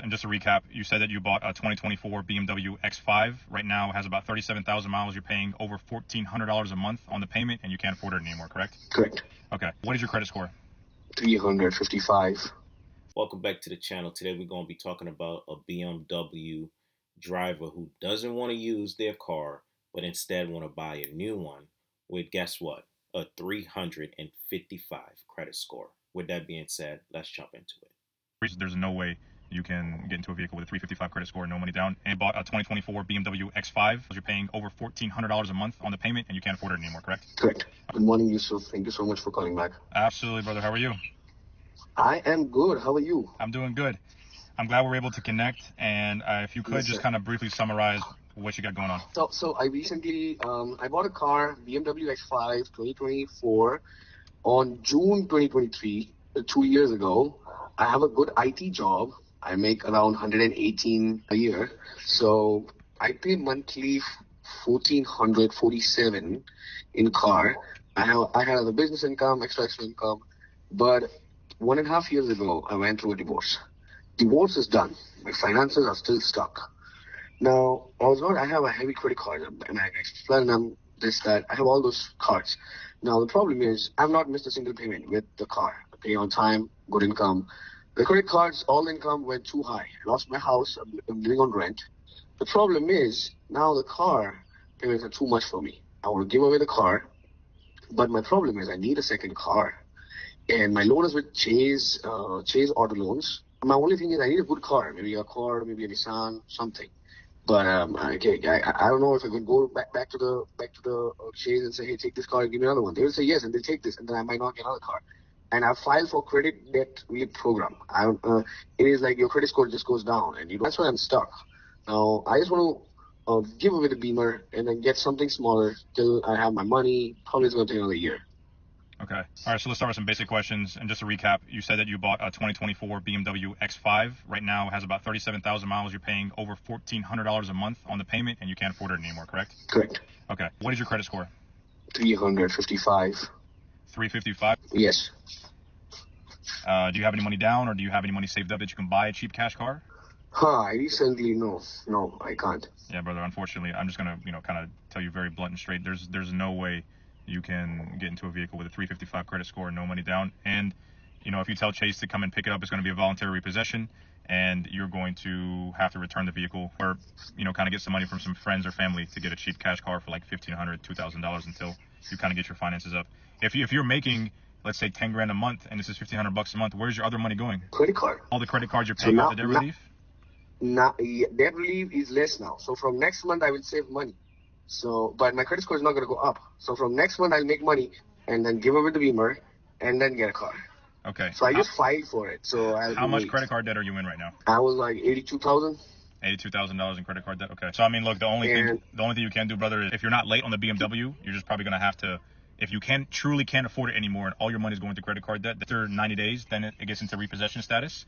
And just to recap, you said that you bought a 2024 BMW X5. Right now, it has about 37,000 miles. You're paying over $1,400 a month on the payment, and you can't afford it anymore, correct? Correct. Okay. What is your credit score? 355. Welcome back to the channel. Today we're going to be talking about a BMW driver who doesn't want to use their car, but instead want to buy a new one with, guess what, a 355 credit score. With that being said, let's jump into it. There's no way you can get into a vehicle with a 355 credit score, no money down, and bought a 2024 BMW X5. You're paying over $1,400 a month on the payment, and you can't afford it anymore, correct? Correct. Good morning, Yusuf. Thank you so much for calling back. Absolutely, brother. How are you? I am good. How are you? I'm doing good. I'm glad we're able to connect, and if you could Yes, just sir. kind of briefly summarize what you got going on. So I recently, I bought a car, BMW X5 2024, on June 2023, 2 years ago. I have a good IT job. I make around 118 a year. So I pay monthly 1,447 in car. I had other business income, extra income. But 1.5 years ago, I went through a divorce. Divorce is done. My finances are still stuck. Now, I have a heavy credit card, Amex Platinum, this, that. I have all those cards. Now, the problem is I've not missed a single payment with the car. I pay on time, good income. The credit cards, all income went too high. I lost my house. I'm living on rent. The problem is now the car payments are too much for me. I want to give away the car, but my problem is I need a second car. And my loan is with Chase Auto Loans. My only thing is I need a good car, maybe a Accord, maybe a Nissan, something. But I don't know if I could go back to the Chase and say, hey, take this car and give me another one. They will say yes, and they'll take this, and then I might not get another car. And I filed for credit debt relief program. It is like your credit score just goes down, and that's why I'm stuck. Now I just want to give away the Beamer and then get something smaller till I have my money. Probably it's going to take another year. Okay. All right, so let's start with some basic questions. And just to recap, you said that you bought a 2024 BMW X5. Right now, it has about 37,000 miles. You're paying over $1,400 a month on the payment, and you can't afford it anymore, correct? Correct. Okay. What is your credit score? 355. 355? Yes. Do you have any money down, or do you have any money saved up that you can buy a cheap cash car? I recently, no, I can't. Yeah, brother, unfortunately, I'm just going to, kind of tell you very blunt and straight. There's no way you can get into a vehicle with a 355 credit score, no money down. And, if you tell Chase to come and pick it up, it's going to be a voluntary repossession, and you're going to have to return the vehicle or, kind of get some money from some friends or family to get a cheap cash car for like $1,500, $2,000 until you kind of get your finances up. If you're making, let's say, 10 grand a month and this is $1,500 a month, where's your other money going? Credit card. All the credit cards you're paying off the debt relief? Now, debt relief is less now. So from next month, I will save money. So, but my credit score is not going to go up. So from next month, I'll make money and then give away the Beamer and then get a car. Okay. So I just filed for it. So how much credit card debt are you in right now? I was like 82,000. $82,000 in credit card debt. Okay. So I mean, look, the only thing you can do, brother, is if you're not late on the BMW, you're just probably gonna have to. If you truly can't afford it anymore and all your money is going to credit card debt, after 90 days, then it gets into repossession status,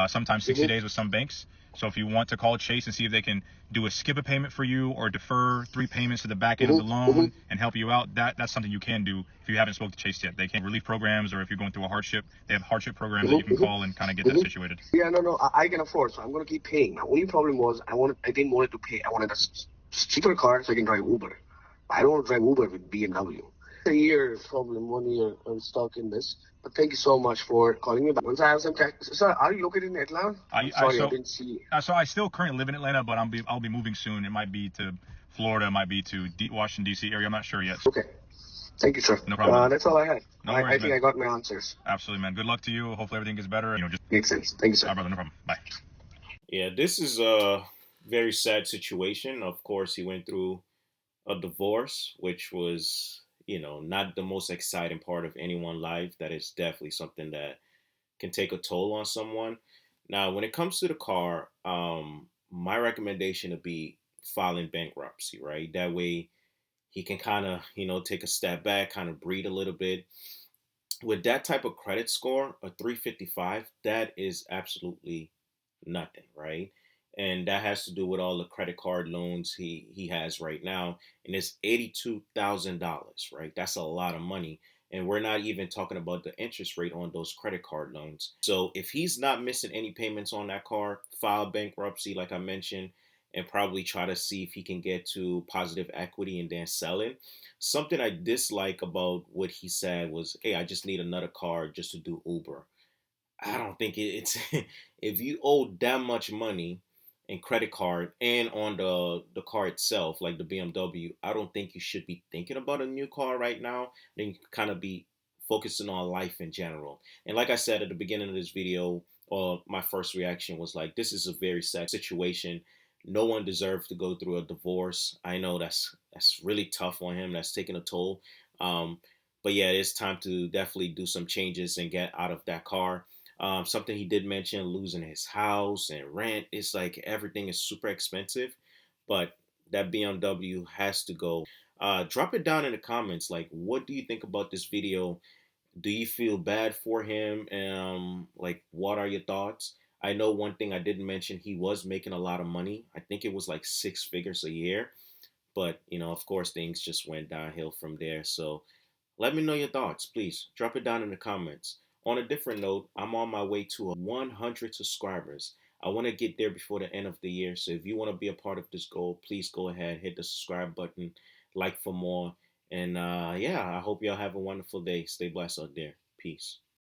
sometimes 60 days with some banks. So if you want to call Chase and see if they can do a skip a payment for you or defer 3 payments to the back end of the loan and help you out, that's something you can do if you haven't spoken to Chase yet. They can relief programs, or if you're going through a hardship, they have hardship programs that you can call and kind of get that situated. Yeah, no, I can afford, so I'm going to keep paying. My only problem was I didn't want it to pay. I wanted a cheaper car so I can drive Uber. I don't want to drive Uber with BMW. A year, problem, 1 year, I'm stuck in this. But thank you so much for calling me back. Once I have some cash. Sir, are you located in Atlanta? I didn't see. So I still currently live in Atlanta, but I'll be moving soon. It might be to Florida, it might be to Washington, D.C. area. I'm not sure yet. Okay. Thank you, sir. No problem. That's all I had. No worries, I think I got my answers. Absolutely, man. Good luck to you. Hopefully everything gets better. Just makes sense. Thank you, sir. All right, brother. No problem. Bye. Yeah, this is a very sad situation. Of course, he went through a divorce, which was not the most exciting part of anyone's life. That is definitely something that can take a toll on someone. Now, when it comes to the car, my recommendation would be filing bankruptcy, right? That way he can kind of, take a step back, kind of breathe a little bit. With that type of credit score, a 355, that is absolutely nothing, right? And that has to do with all the credit card loans he has right now. And it's $82,000, right? That's a lot of money. And we're not even talking about the interest rate on those credit card loans. So if he's not missing any payments on that car, file bankruptcy, like I mentioned, and probably try to see if he can get to positive equity and then sell it. Something I dislike about what he said was, hey, I just need another car just to do Uber. I don't think it's if you owe that much money in credit card and on the car itself, like the BMW, I don't think you should be thinking about a new car right now. Then you kind of be focusing on life in general. And like I said at the beginning of this video, my first reaction was like, this is a very sad situation. No one deserves to go through a divorce. I know that's really tough on him. That's taking a toll. Um, but yeah, it's time to definitely do some changes and get out of that car. Something he did mention, losing his house and rent. It's like everything is super expensive, but that BMW has to go. Drop it down in the comments. Like, what do you think about this video? Do you feel bad for him? Like, what are your thoughts? I know one thing I didn't mention, he was making a lot of money. I think it was like 6 figures a year. But, of course, things just went downhill from there. So let me know your thoughts, please. Drop it down in the comments. On a different note, I'm on my way to 100 subscribers. I want to get there before the end of the year. So if you want to be a part of this goal, please go ahead, hit the subscribe button, like for more. And yeah, I hope y'all have a wonderful day. Stay blessed out there. Peace.